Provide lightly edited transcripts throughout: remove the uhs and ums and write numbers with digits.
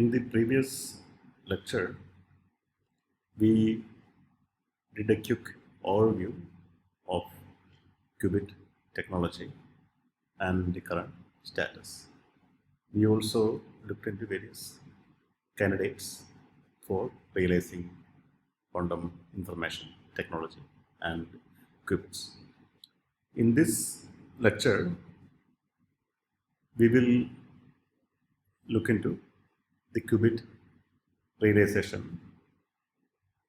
In the previous lecture, we did a quick overview of qubit technology and the current status. We also looked into various candidates for realizing quantum information technology and qubits. In this lecture, we will look into the qubit realization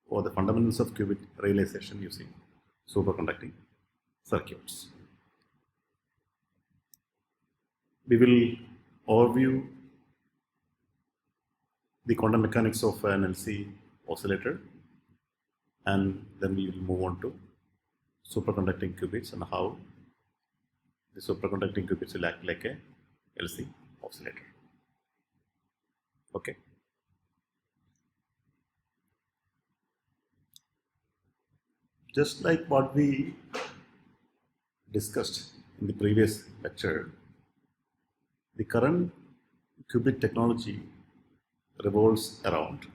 or the fundamentals of qubit realization using superconducting circuits. We will overview the quantum mechanics of an LC oscillator, and then we will move on to superconducting qubits and how the superconducting qubits will act like a LC oscillator. Okay. Just like what we discussed in the previous lecture, the current qubit technology revolves around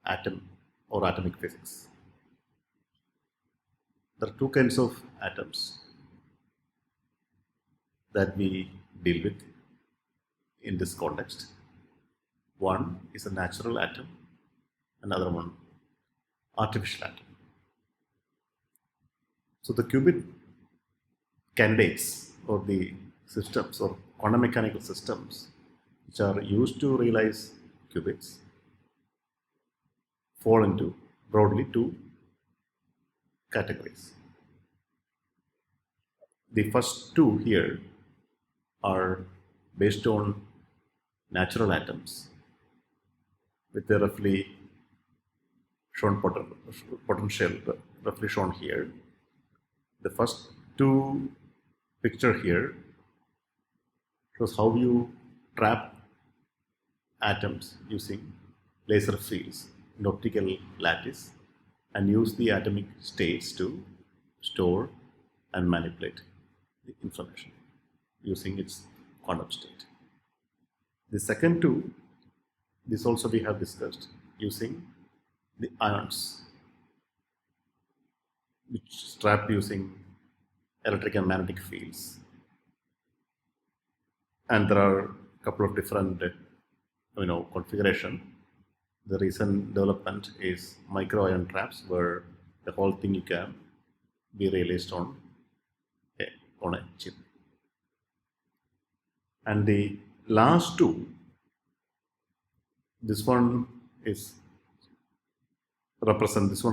atom or atomic physics. There are two kinds of atoms that we deal with in this context. One is a natural atom, another one artificial atom. So the qubit candidates or the systems or quantum mechanical systems which are used to realize qubits fall into broadly two categories. The first two here are based on natural atoms with a roughly shown potential roughly shown here. The first two picture here shows how you trap atoms using laser fields in optical lattice and use the atomic states to store and manipulate the information using its quantum state. The second two, this also we have discussed using the ions, which is trapped using electric and magnetic fields. And there are a couple of different configuration. The recent development is micro ion traps, where the whole thing can be realized on a chip. And the last two, this one represents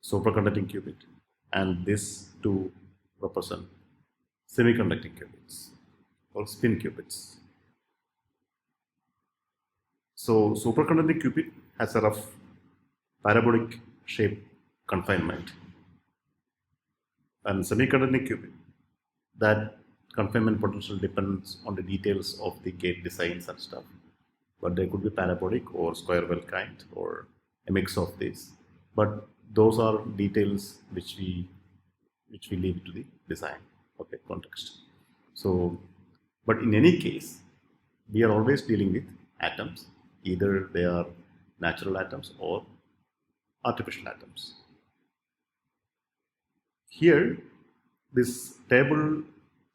superconducting qubit, and this two represent semiconducting qubits or spin qubits. So superconducting qubit has a rough parabolic shape confinement, and semiconducting qubit, that confinement potential depends on the details of the gate designs and stuff, but they could be parabolic or square well kind or a mix of these, but those are details which we leave to the design context. So, but in any case, we are always dealing with atoms, either they are natural atoms or artificial atoms. Here, this table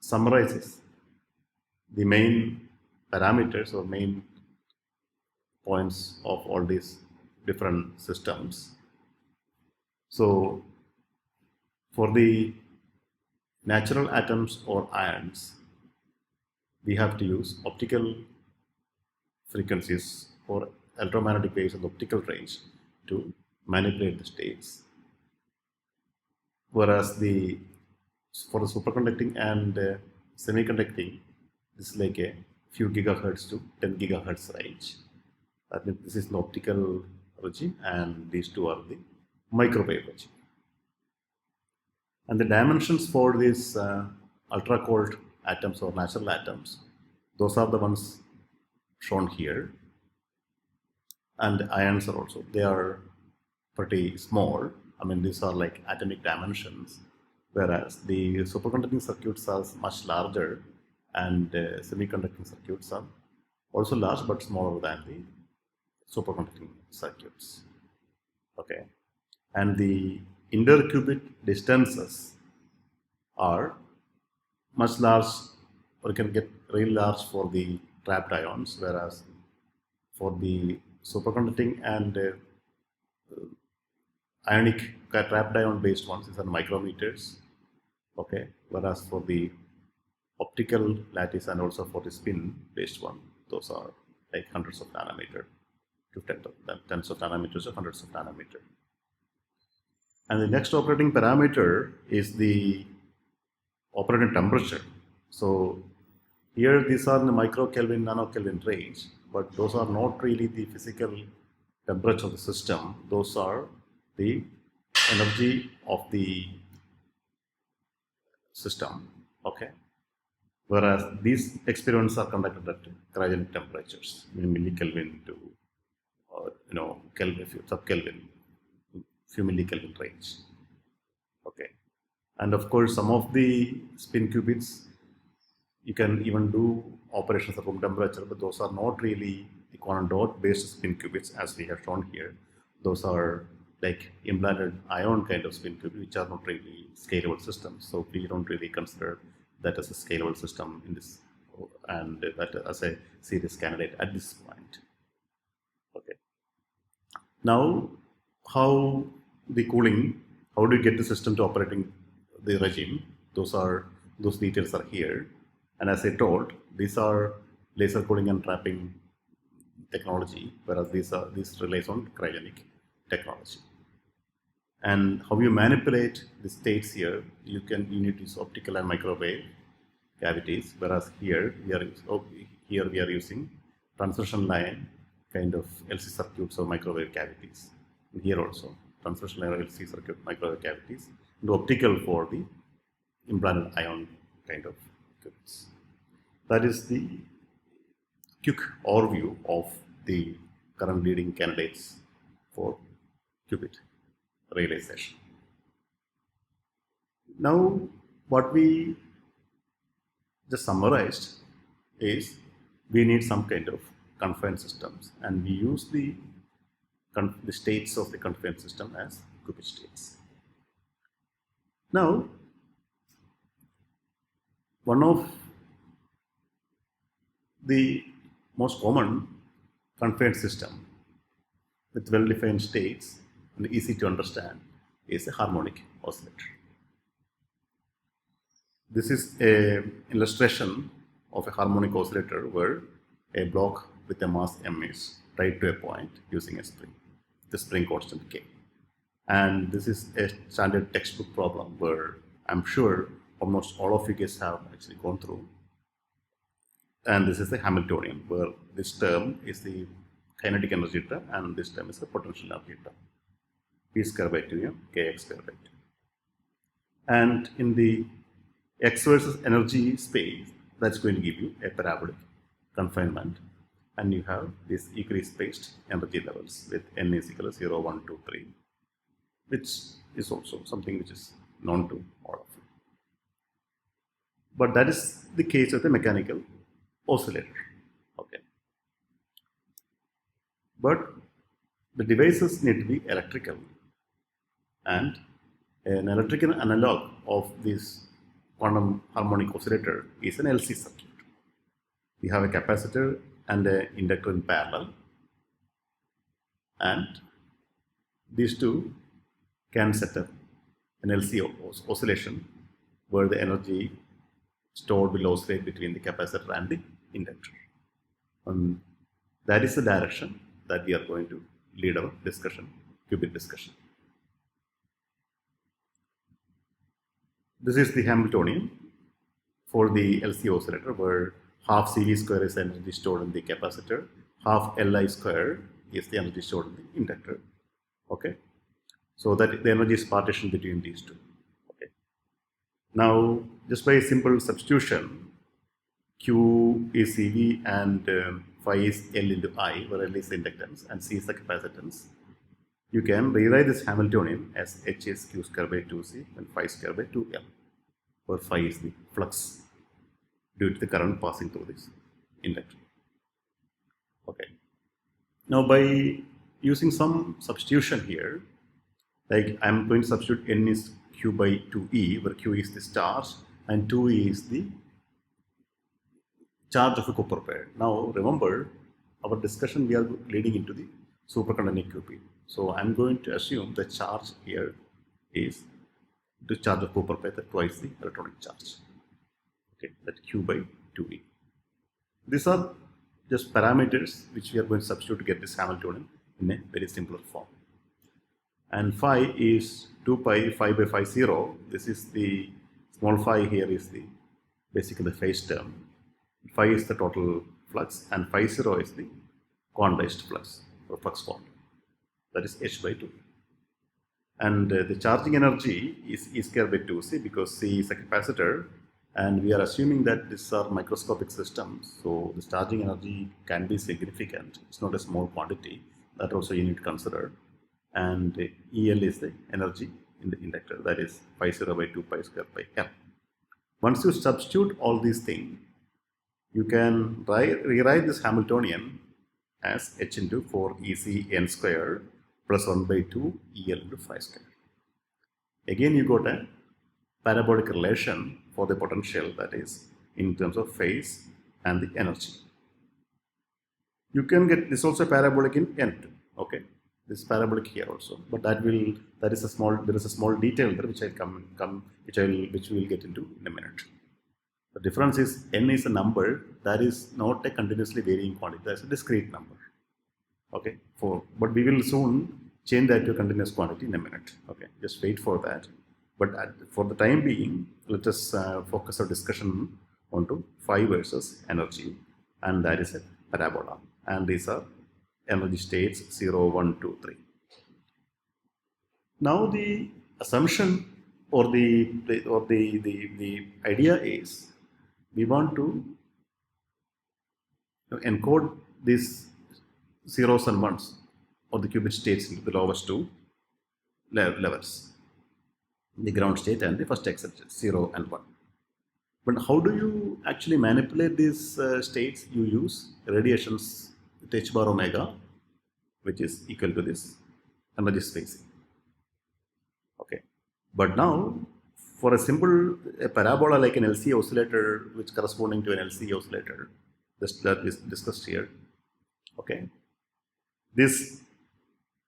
summarizes the main parameters or main points of all these different systems. So, for the natural atoms or ions, we have to use optical frequencies or electromagnetic waves in the optical range to manipulate the states. Whereas for the superconducting and semiconducting, this is like a few gigahertz to 10 gigahertz range. That means this is the optical regime, and these two are the microwave regime. And the dimensions for these ultra cold atoms or natural atoms, those are the ones shown here. And the ions are also, they are pretty small. I mean, these are like atomic dimensions, whereas the superconducting circuits are much larger, and semiconducting circuits are also large but smaller than the superconducting circuits. Okay, and the interqubit distances are much large, or you can get really large for the trapped ions, whereas for the superconducting and ionic trapped ion based ones is in micrometers. Okay, whereas for the optical lattice and also for the spin based one, those are like hundreds of nanometer to tens of nanometers or hundreds of nanometer. And the next operating parameter is the operating temperature. So here these are in the microkelvin, nanokelvin range, but those are not really the physical temperature of the system. Those are the energy of the system. Okay. Whereas these experiments are conducted at cryogenic temperatures, millikelvin to Kelvin, sub-Kelvin, few millikelvin range. Okay, and of course some of the spin qubits you can even do operations at room temperature, but those are not really the quantum dot based spin qubits as we have shown here. Those are like implanted ion kind of spin qubits, which are not really scalable systems. So we don't really consider that as a scalable system in this, and that as a serious candidate at this point. Okay. Now, how the cooling, how do you get the system to operating the regime? Those details are here. And as I told, these are laser cooling and trapping technology, whereas this relies on cryogenic technology. And how you manipulate the states here, you need to use optical and microwave cavities, whereas here we are using transmission line kind of LC circuits or microwave cavities. And here also transmission line LC circuit microwave cavities, and optical for the implanted ion kind of qubits. That is the quick overview of the current leading candidates for qubit realization. Now, what we just summarized is we need some kind of confined systems, and we use the states of the confined system as qubit states. Now, one of the most common confined system with well-defined states and easy to understand is a harmonic oscillator. This is an illustration of a harmonic oscillator where a block with a mass m is tied to a point using a spring, the spring constant k. And this is a standard textbook problem where I'm sure almost all of you guys have actually gone through. And this is the Hamiltonian, where this term is the kinetic energy term and this term is the potential energy term. P square by 2m, kx square by 2. And in the x versus energy space, that's going to give you a parabolic confinement. And you have these equally spaced energy levels with n is equal to 0, 1, 2, 3, which is also something which is known to all of you. But that is the case of the mechanical oscillator. Okay. But the devices need to be electrical, and an electrical analog of this quantum harmonic oscillator is an LC circuit. We have a capacitor and an inductor in parallel, and these two can set up an LC oscillation where the energy stored will oscillate between the capacitor and the inductor. That is the direction that we are going to lead our discussion, qubit discussion. This is the Hamiltonian for the LC oscillator, where half CV square is the energy stored in the capacitor, half Li square is the energy stored in the inductor. Okay, so that the energy is partitioned between these two. Okay, now just by a simple substitution, Q is CV and phi is L into I, where L is the inductance and C is the capacitance. You can rewrite this Hamiltonian as H is Q square by 2C and phi square by 2L, where phi is the flux due to the current passing through this inductor. Okay. Now by using some substitution here, like I'm going to substitute n is q by 2e, where q is the charge and 2e is the charge of a copper pair. Now remember, our discussion we are leading into the superconducting qubit. So I'm going to assume the charge here is the charge of copper pair, that twice the electronic charge. Okay, that q by 2e. These are just parameters which we are going to substitute to get this Hamiltonian in a very simpler form. And phi is 2 pi phi by phi 0. This is the small phi here is the basically the phase term. Phi is the total flux and phi 0 is the quantized flux or flux quantum. That is h by 2. And the charging energy is E square by 2c because C is a capacitor and we are assuming that these are microscopic systems. So the charging energy can be significant. It's not a small quantity. That also you need to consider. And EL is the energy in the inductor, that is pi 0 by 2 pi square by L. Once you substitute all these things, you can rewrite this Hamiltonian as h into 4 EC n square plus 1 by 2 EL into phi square. Again, you got a parabolic relation for the potential, that is in terms of phase and the energy. You can get this also parabolic in N2. Okay, this parabolic here also, but there is a small detail there which which we will get into in a minute. The difference is n is a number that is not a continuously varying quantity. That's a discrete number. Okay, but we will soon change that to a continuous quantity in a minute. Okay, just wait for that. But for the time being, let us focus our discussion onto phi versus energy, and that is a parabola. And these are energy states 0, 1, 2, 3. Now the assumption or the idea is we want to encode these zeros and ones or the qubit states into the lowest two levels, the ground state and the first acceptance 0 and 1. But how do you actually manipulate these states? You use radiations with h bar omega, which is equal to this energy spacing. Okay, but now for a simple parabola like an LC oscillator, which corresponding to an LC oscillator, that is discussed here. Okay, this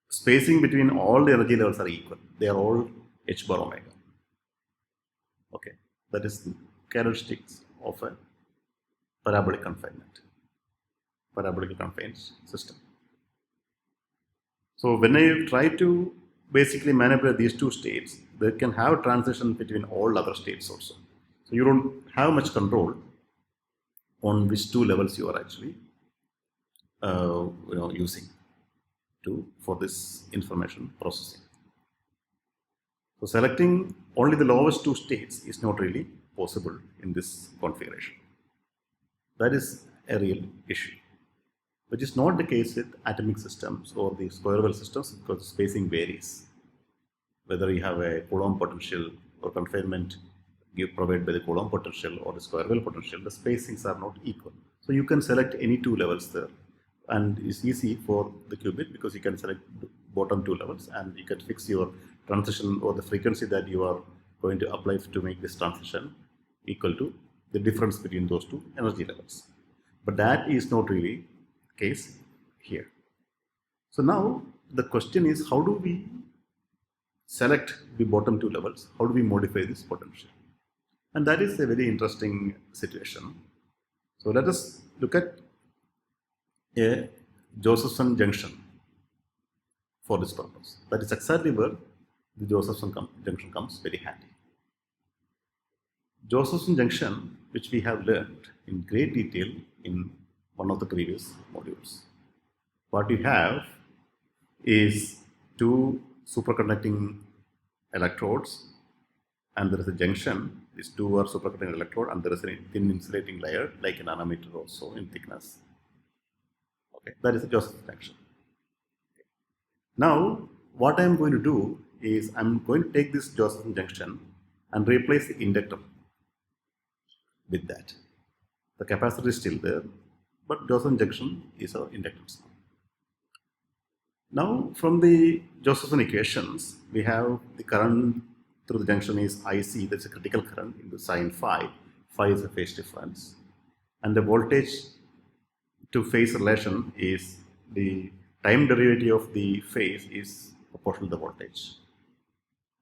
spacing between all the energy levels are equal. They are all h bar omega. Okay, that is the characteristics of a parabolic confinement, parabolically confined system. So when I try to basically manipulate these two states, they can have a transition between all other states also. So you don't have much control on which two levels you are actually using for this information processing. So selecting only the lowest two states is not really possible in this configuration. That is a real issue, which is not the case with atomic systems or the square well systems because spacing varies. Whether you have a Coulomb potential or confinement provided by the Coulomb potential or the square well potential, the spacings are not equal. So you can select any two levels there, and it's easy for the qubit because you can select the bottom two levels and you can fix your transition or the frequency that you are going to apply to make this transition equal to the difference between those two energy levels. But that is not really the case here. So now the question is, how do we select the bottom two levels? How do we modify this potential? And that is a very interesting situation. So let us look at a Josephson junction for this purpose. That is exactly where the Josephson junction comes very handy. Josephson junction, which we have learned in great detail in one of the previous modules. What you have is two superconducting electrodes, and there is a junction. These two are superconducting electrode, and there is a thin insulating layer like a nanometer also in thickness. Okay, that is a Josephson junction. Okay. Now, what I am going to do is I am going to take this Josephson junction and replace the inductor with that. The capacitor is still there, but Josephson junction is our inductance. Now, from the Josephson equations, we have the current through the junction is IC, that's a critical current, into sine phi. Phi is a phase difference. And the voltage to phase relation is the time derivative of the phase is proportional to the voltage.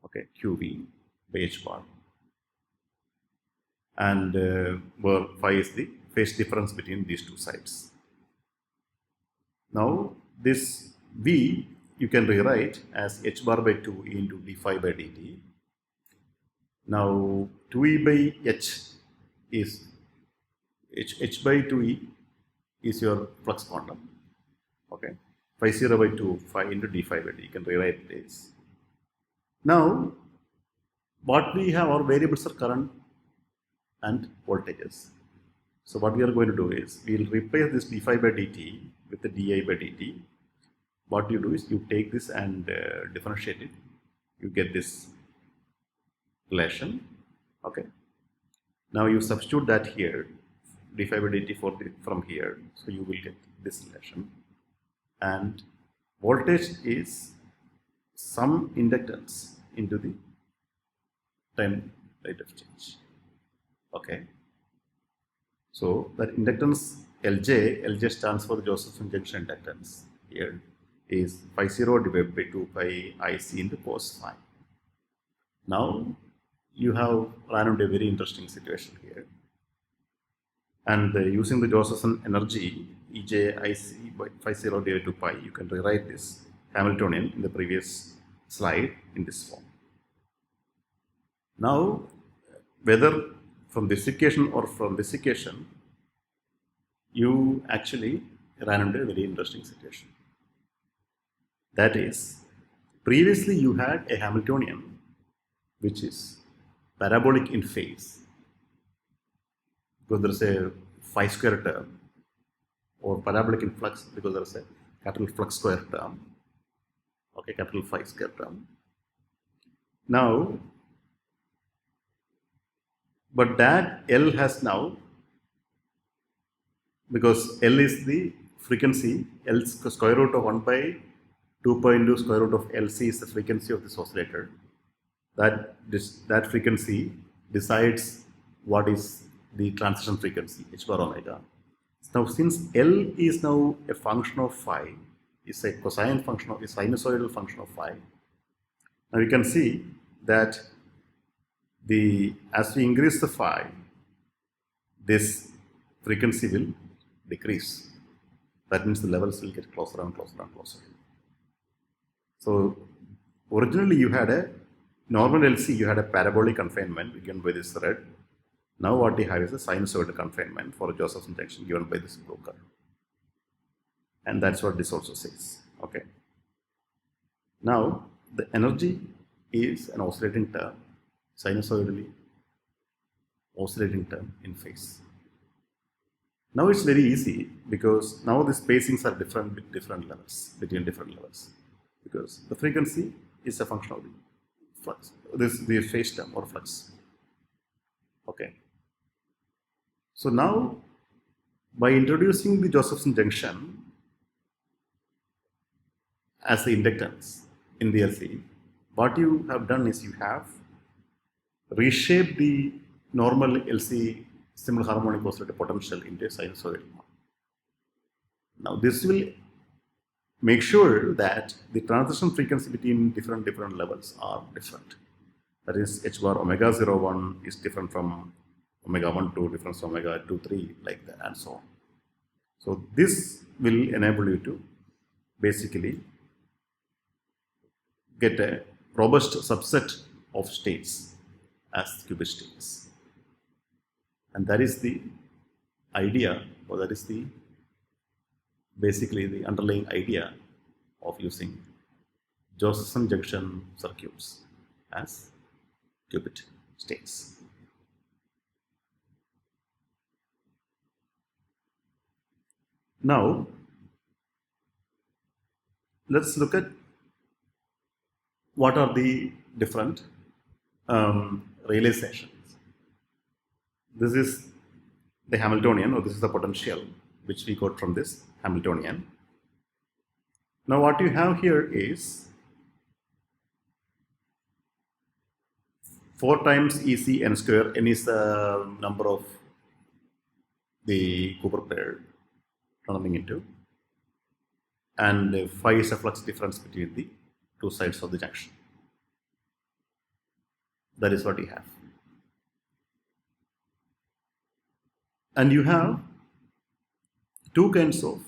Okay, QV by H bar. And where phi is the phase difference between these two sides. Now, this V you can rewrite as H bar by 2 E into d phi by dt. Now, 2E by H is H by 2E is your flux quantum. Okay, phi 0 by 2 phi into d phi by d. You can rewrite this. Now, what we have, our variables are current and voltages. So what we are going to do is we will replace this d phi by dt with the di by dt. What you do is you take this and differentiate it. You get this relation. Okay. Now you substitute that here, d phi by dt from here. So you will get this relation. And voltage is some inductance into the time rate of change. Okay. So that inductance LJ stands for the Josephson junction inductance. Here is phi 0 divided by 2 pi IC into cos phi. Now you have run into a very interesting situation here. And using the Josephson energy EJIC by phi 0 divided by 2 pi, you can rewrite this Hamiltonian in the previous slide in this form. Now, whether from this equation or from this equation, you actually ran into a very interesting situation. That is, previously you had a Hamiltonian which is parabolic in phase, because there is a phi square term, or parabolic in flux because there is a capital flux square term, okay, capital phi square term. Now, but that L has now, because L is the frequency, L square root of 1 by 2 pi into square root of LC is the frequency of this oscillator. That frequency decides what is the transition frequency, h bar omega. Now, since L is now a function of phi, is a cosine function of a sinusoidal function of phi. Now you can see that as we increase the phi, this frequency will decrease. That means the levels will get closer and closer and closer. So originally you had a normal LC, you had a parabolic confinement given by this red. Now what we have is a sinusoidal confinement for a Josephson junction given by this blue curve. And that's what this also says. Okay. Now the energy is an oscillating term, sinusoidally oscillating term in phase. Now it's very easy because now the spacings are different with different levels, between different levels, because the frequency is a function of the flux, the phase term or flux. Okay. So now by introducing the Josephson junction as the inductance in the LC, what you have done is you have reshaped the normal LC simple harmonic oscillator potential into a sinusoidal one. Now this will make sure that the transition frequency between different levels are different. That is, h bar omega 01 is different from omega 12, different from omega 23, like that, and so on. So this will enable you to basically get a robust subset of states as qubit states. And that is the idea, or that is the basically the underlying idea of using Josephson junction circuits as qubit states. Now, let's look at what are the different realizations. This is the Hamiltonian, or this is the potential which we got from this Hamiltonian. Now what you have here is 4 times EC n square. N is the number of the Cooper pair running into, and phi is a flux difference between the two sides of the junction. That is what you have. And you have two kinds of,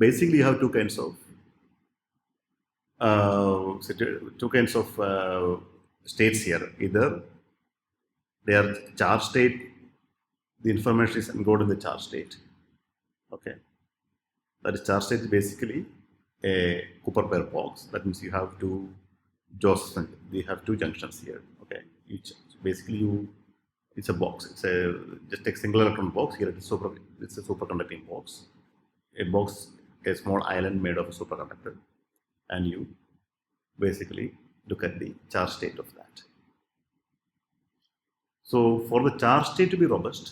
basically you have two kinds of states here. Either they are charge state, the information is encoded in the charge state. Okay, that is charge state is basically a Cooper pair box. That means you have two Josephson. We have two junctions here. Okay, each basically it's a box. It's a just a single electron box. Here it's a superconducting box. A small island made of a superconductor, and you basically look at the charge state of that. So for the charge state to be robust,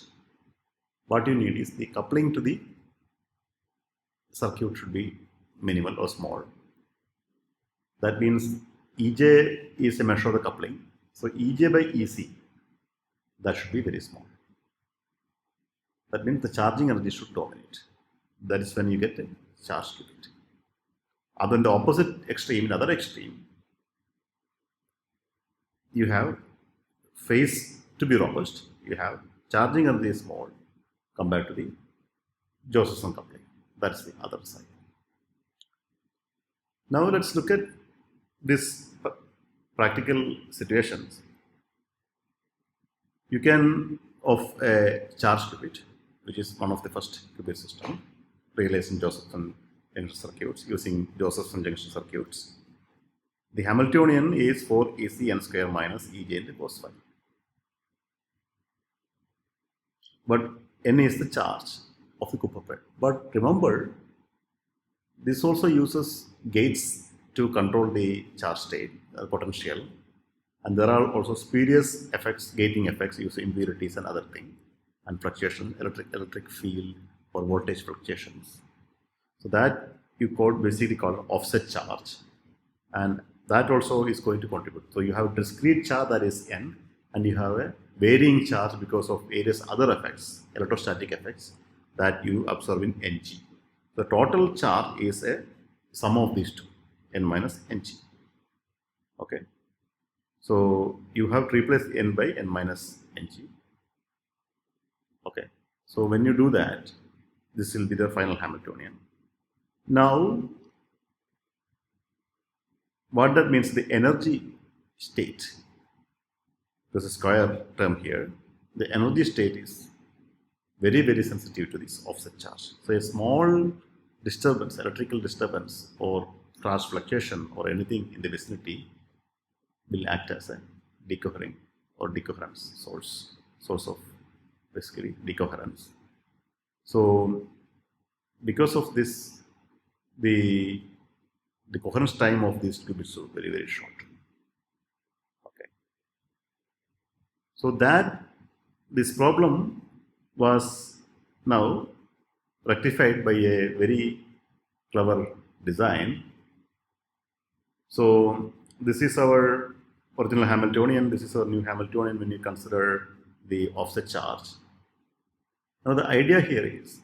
what you need is the coupling to the circuit should be minimal or small. That means EJ is a measure of the coupling. So EJ by EC, that should be very small. That means the charging energy should dominate. That is when you get a charge to it. Other than the opposite extreme, in the other extreme, you have phase to be robust, you have charging energy is small compared to the Josephson coupling. That's the other side. Now let's look at this practical situations. You can, of a charge qubit, which is one of the first qubit system, realized in Josephson junction circuits, using Josephson junction circuits. The Hamiltonian is 4 EC n square minus EJ into cos phi. But n is the charge of the Cooper pair. But remember, this also uses gates to control the charge state, potential, and there are also spurious effects, gating effects using impurities and other things, and fluctuation, electric field or voltage fluctuations. So that you basically call offset charge, and that also is going to contribute. So you have a discrete charge that is n, and you have a varying charge because of various other effects, electrostatic effects that you observe in Ng. The total charge is a sum of these two, n minus Ng. Okay, so you have to replace n by n minus Ng. Okay, so when you do that, this will be the final Hamiltonian. Now, what that means, the energy state, there's a square term here, the energy state is very, very sensitive to this offset charge. So a small disturbance, electrical disturbance or charge fluctuation or anything in the vicinity will act as a decoherent or decoherence source of basically decoherence. So because of this, the coherence time of these qubits is very, very short. Okay. So that this problem was now rectified by a very clever design. So this is our original Hamiltonian, this is our new Hamiltonian when you consider the offset charge. Now the idea here is,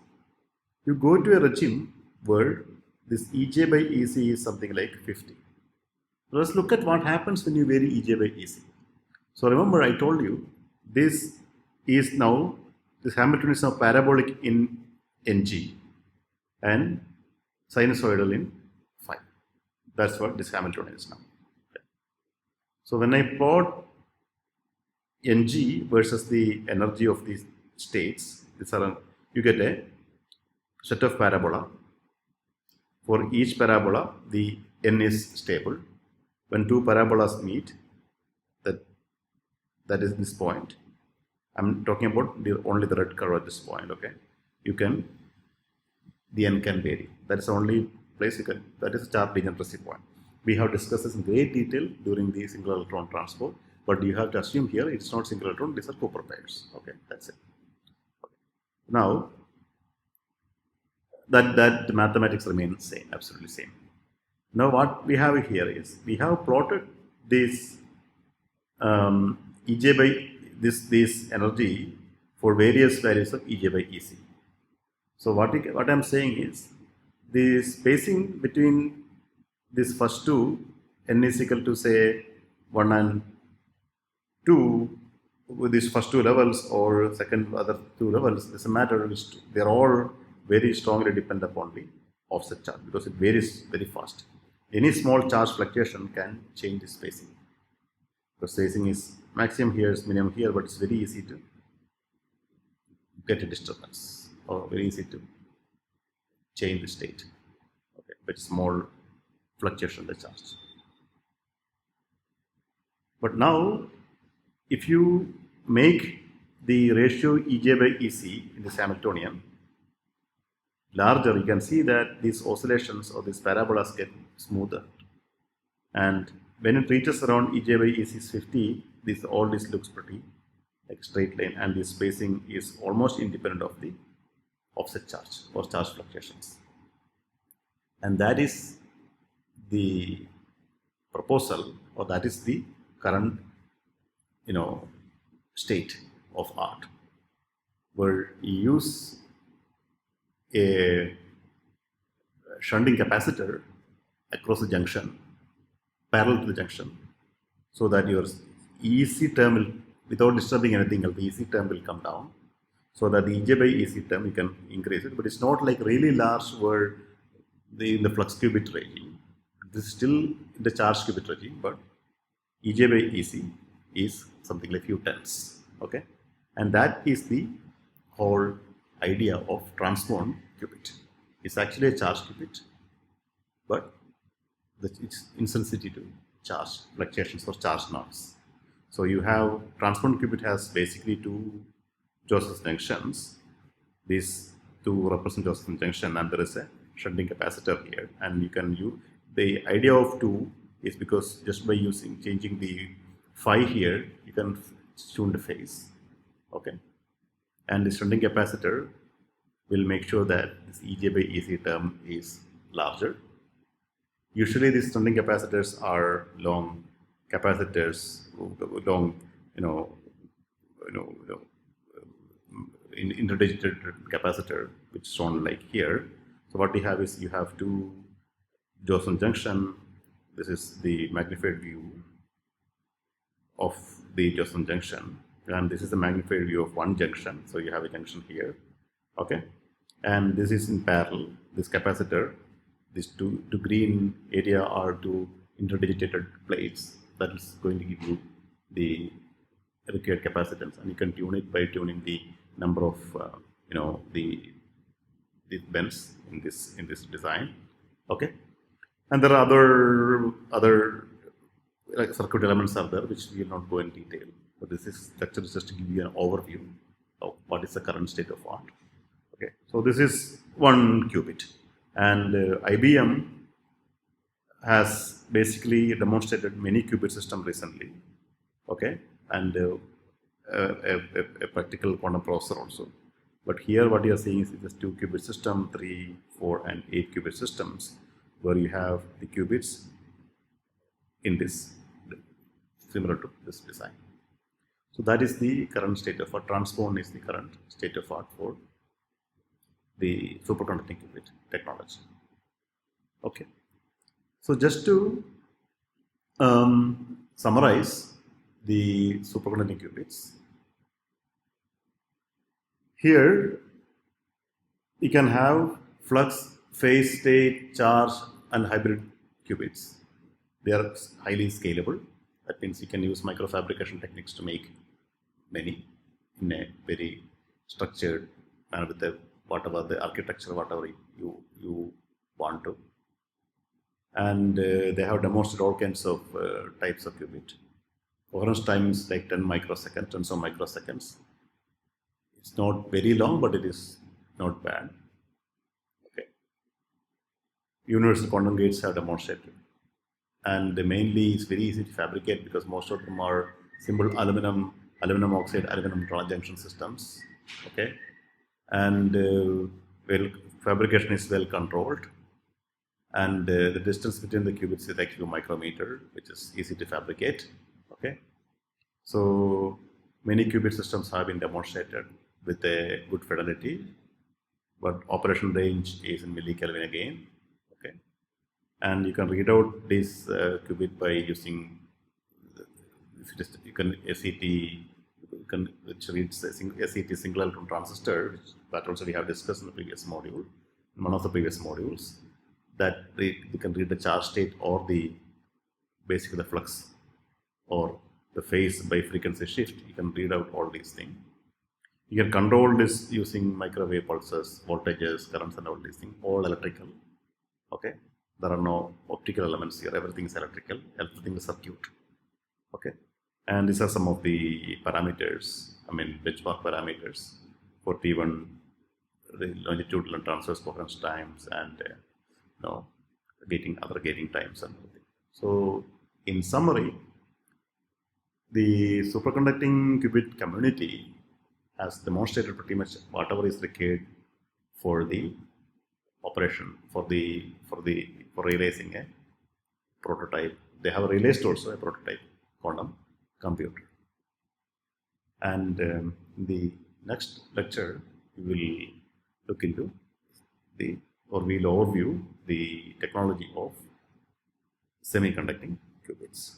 you go to a regime where this EJ by EC is something like 50. Let's look at what happens when you vary EJ by EC. So remember, I told you this Hamiltonian is now parabolic in Ng and sinusoidal in phi. That's what this Hamiltonian is now. Okay. So when I plot Ng versus the energy of these states, you get a set of parabola. For each parabola, the n is stable. When two parabolas meet, that is this point. I'm talking about only the red curve at this point. Okay, the n can vary. That is the only place you can. That is the charge degeneracy point. We have discussed this in great detail during the single electron transport, but you have to assume here it's not single electron; these are Cooper pairs. Okay, that's it. Okay. Now, that mathematics remains same, absolutely same. Now what we have here is we have plotted this Ej by this energy for various values of Ej by Ec. So what I'm saying is the spacing between these first two, n is equal to say 1 and 2, with these first two levels or second other two levels, doesn't matter. They're all very strongly depend upon the offset charge because it varies very fast. Any small charge fluctuation can change the spacing. The spacing is maximum here, is minimum here, but it's very easy to get a disturbance or very easy to change the state. Okay, but small fluctuation in the charge. But now, if you make the ratio Ej by Ec in the Hamiltonian larger, you can see that these oscillations or these parabolas get smoother. And when it reaches around Ej by Ec is 50, all this looks pretty like straight line, and the spacing is almost independent of the offset charge or charge fluctuations. And that is the proposal, or that is the current state of art, where you use a shunting capacitor across the junction, parallel to the junction, so that your EC term will, without disturbing anything else, the EC term will come down, so that the Ej by EC term you can increase it, but it's not like really large where in the flux qubit regime. This is still in the charge qubit regime, but Ej by Ec is something like few tens. Okay, and that is the whole idea of transformed qubit. It's actually a charge qubit, but it's insensitive to charge fluctuations or charge noise. So you have transformed qubit has basically two Josephson junctions. These two represent Josephson junction, and there is a shunting capacitor here. And you can use the idea of two is because just by changing the phi here, you can tune the phase. Okay, and the shunting capacitor will make sure that this Ej by Ec term is larger. Usually these shunting capacitors are long capacitors, long, interdigitated capacitor, which is shown like here. So what we have is you have two Josephson junction. This is the magnified view of the Josephson junction, and this is the magnified view of one junction. So you have a junction here, okay, and this is in parallel. This capacitor, these two green area are two interdigitated plates that is going to give you the required capacitance, and you can tune it by tuning the number of the bends in this design. Okay, and there are other like circuit elements are there which we will not go in detail, but this is lecture is just to give you an overview of what is the current state of art. Okay, so this is one qubit, and IBM has basically demonstrated many qubit system recently. Okay, and a practical quantum processor also. But here what you are seeing is this 2 qubit system, 3, 4 and 8 qubit systems, where you have the qubits in this, similar to this design. So that is the current state of art. Transphone is the current state of art for the superconducting qubit technology. Okay. So just to summarize the superconducting qubits, here you can have flux, phase, state, charge and hybrid qubits. They are highly scalable. That means you can use microfabrication techniques to make many in a very structured and with the whatever the architecture, whatever you want to. And they have demonstrated all kinds of types of qubit. Coherence time is like 10 microseconds, tens of microseconds. It's not very long, but it is not bad. Okay. Universal quantum gates have demonstrated. And mainly it's very easy to fabricate because most of them are simple aluminum oxide, aluminum junction systems. Okay. And well, fabrication is well controlled, and the distance between the qubits is actually a micrometer, which is easy to fabricate. Okay, so many qubit systems have been demonstrated with a good fidelity, but operation range is in millikelvin again. Okay, and you can read out this qubit by using you can SET, which reads SET single electron transistor, which that also we have discussed in the previous module, in one of the previous modules, that you can read the charge state or the basically the flux or the phase by frequency shift. You can read out all these things. You can control this using microwave pulses, voltages, currents, and all these things, all electrical. Okay, there are no optical elements here. Everything is electrical. Everything is circuit. Okay, and these are some of the parameters. I mean, benchmark parameters for T1, the longitudinal and transverse coherence times, and other gating times and everything. So, in summary, the superconducting qubit community has demonstrated pretty much whatever is required for the operation for realizing a prototype. They have realized also a prototype quantum computer. And in the next lecture, we will look into we'll overview the technology of semiconducting qubits.